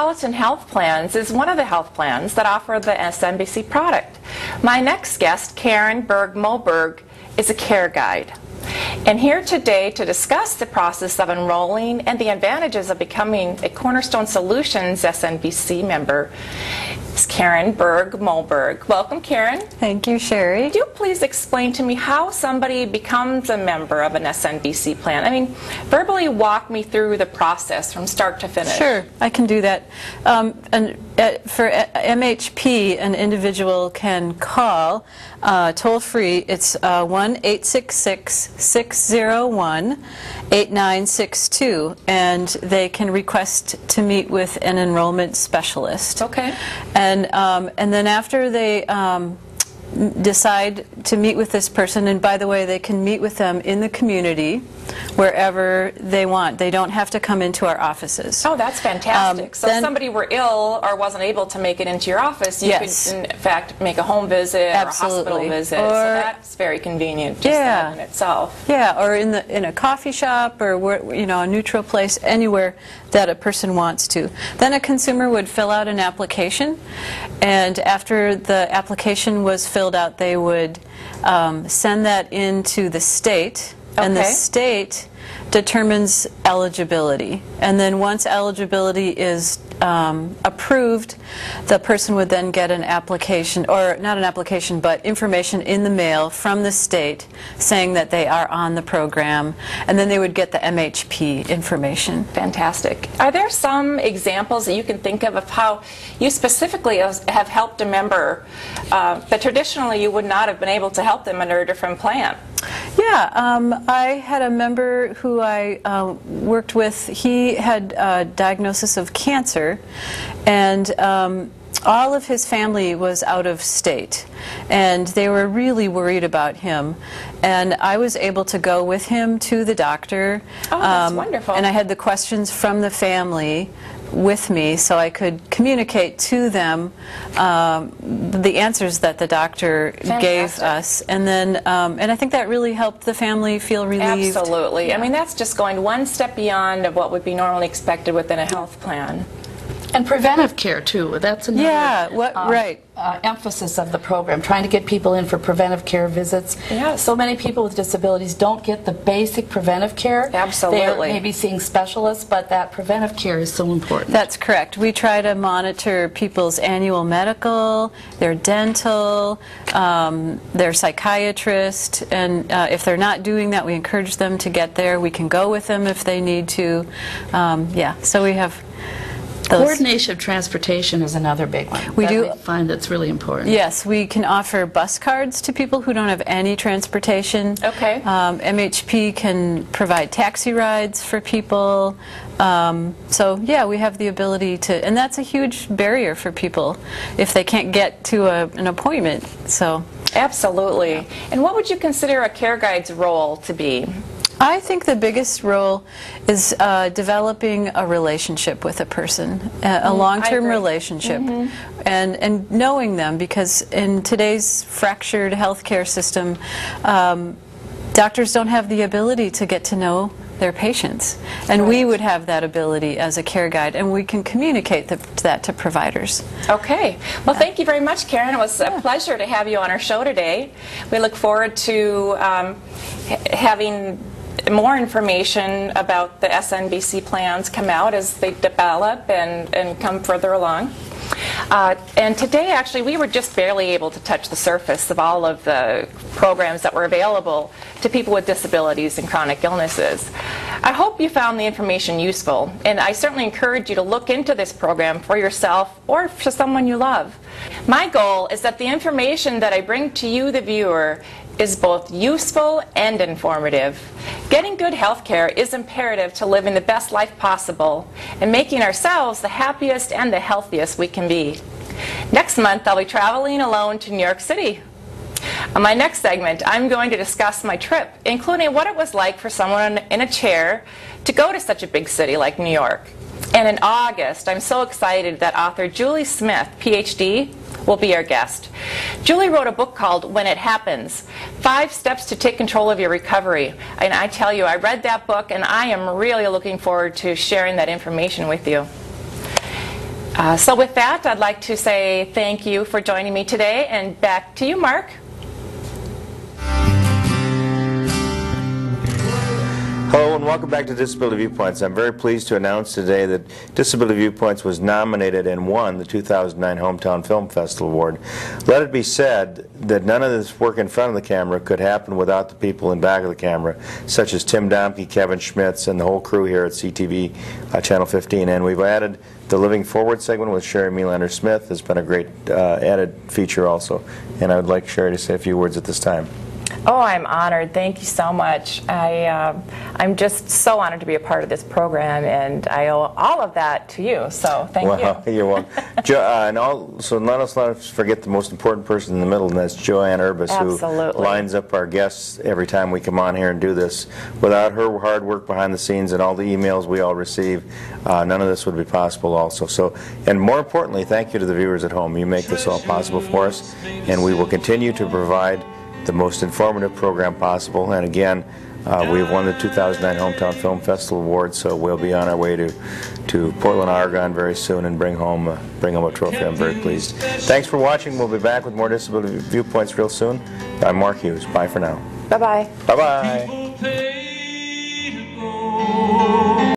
Metropolitan Health Plans is one of the health plans that offer the SMBC product. My next guest, Karen Berg-Moberg, is a care guide. And here today to discuss the process of enrolling and the advantages of becoming a Cornerstone Solutions SMBC member is Karen Berg-Moberg. Welcome, Karen. Thank you, Sheri. Could you please explain to me how somebody becomes a member of an SMBC plan? I mean, verbally walk me through the process from start to finish. Sure, I can do that. For MHP, an individual can call toll-free. It's 1-866-601-8962, and they can request to meet with an enrollment specialist. Okay. And then after they decide to meet with this person, and by the way, they can meet with them in the community wherever they want. They don't have to come into our offices. Oh, that's fantastic. So if somebody were ill or wasn't able to make it into your office, you could, in fact, make a home visit or a hospital visit. So that's very convenient, just that in itself. Yeah, or in a coffee shop or a neutral place, anywhere that a person wants to. Then a consumer would fill out an application, and after the application was filled out, they would send that into the state. Okay. And the state determines eligibility. And then once eligibility is approved, the person would then get an application, or not an application, but information in the mail from the state saying that they are on the program, and then they would get the MHP information. Fantastic. Are there some examples that you can think of how you specifically have helped a member that traditionally you would not have been able to help them under a different plan? Yeah, I had a member who I worked with. He had a diagnosis of cancer, and all of his family was out of state, and they were really worried about him. And I was able to go with him to the doctor. Oh, that's wonderful. And I had the questions from the family with me, so I could communicate to them the answers that the doctor gave us, and then and I think that really helped the family feel relieved. Absolutely. Yeah. I mean, that's just going one step beyond of what would be normally expected within a health plan. And preventive care, too. That's another right. Emphasis of the program, trying to get people in for preventive care visits. Yes. So many people with disabilities don't get the basic preventive care. Absolutely. They're maybe seeing specialists, but that preventive care is so important. That's correct. We try to monitor people's annual medical, their dental, their psychiatrist, and if they're not doing that, we encourage them to get there. We can go with them if they need to. Yeah, so we have coordination of transportation is another big one. We find that's really important. Yes, we can offer bus cards to people who don't have any transportation. Okay. MHP can provide taxi rides for people. So yeah, we have the ability to, and that's a huge barrier for people if they can't get to an appointment. So absolutely. And what would you consider a care guide's role to be? I think the biggest role is developing a relationship with a person, a long-term relationship, and knowing them, because in today's fractured healthcare system, doctors don't have the ability to get to know their patients, and we would have that ability as a care guide, and we can communicate that to providers. Okay. Well, thank you very much, Karen. It was a pleasure to have you on our show today. We look forward to having more information about the SMBC plans come out as they develop and come further along. And today, actually, we were just barely able to touch the surface of all of the programs that were available to people with disabilities and chronic illnesses. I hope you found the information useful, and I certainly encourage you to look into this program for yourself or for someone you love. My goal is that the information that I bring to you, the viewer, is both useful and informative. Getting good health care is imperative to living the best life possible and making ourselves the happiest and the healthiest we can be. Next month, I'll be traveling alone to New York City. On my next segment, I'm going to discuss my trip, including what it was like for someone in a chair to go to such a big city like New York. And in August, I'm so excited that author Julie Smith, PhD, will be our guest. Julie wrote a book called When It Happens, 5 Steps to Take Control of Your Recovery. And I tell you, I read that book and I am really looking forward to sharing that information with you. So with that, I'd like to say thank you for joining me today, and back to you, Mark. Hello and welcome back to Disability Viewpoints. I'm very pleased to announce today that Disability Viewpoints was nominated and won the 2009 Hometown Film Festival Award. Let it be said that none of this work in front of the camera could happen without the people in back of the camera, such as Tim Domke, Kevin Schmitz, and the whole crew here at CTV Channel 15. And we've added the Living Forward segment with Sheri Melander-Smith. Has been a great added feature also. And I would like Sheri to say a few words at this time. Oh, I'm honored. Thank you so much. I'm just so honored to be a part of this program, and I owe all of that to you, so thank you. You're welcome. And also, let us forget the most important person in the middle, and that's Joanne Urbis, Absolutely. who lines up our guests every time we come on here and do this. Without her hard work behind the scenes and all the emails we all receive, none of this would be possible also. So, and more importantly, thank you to the viewers at home. You make this all possible for us, and we will continue to provide the most informative program possible. And again, we've won the 2009 Hometown Film Festival Award, so we'll be on our way to Portland, Oregon very soon and bring home a trophy. I'm very pleased. Thanks for watching. We'll be back with more Disability Viewpoints real soon. I'm Mark Hughes. Bye for now. Bye-bye. Bye-bye.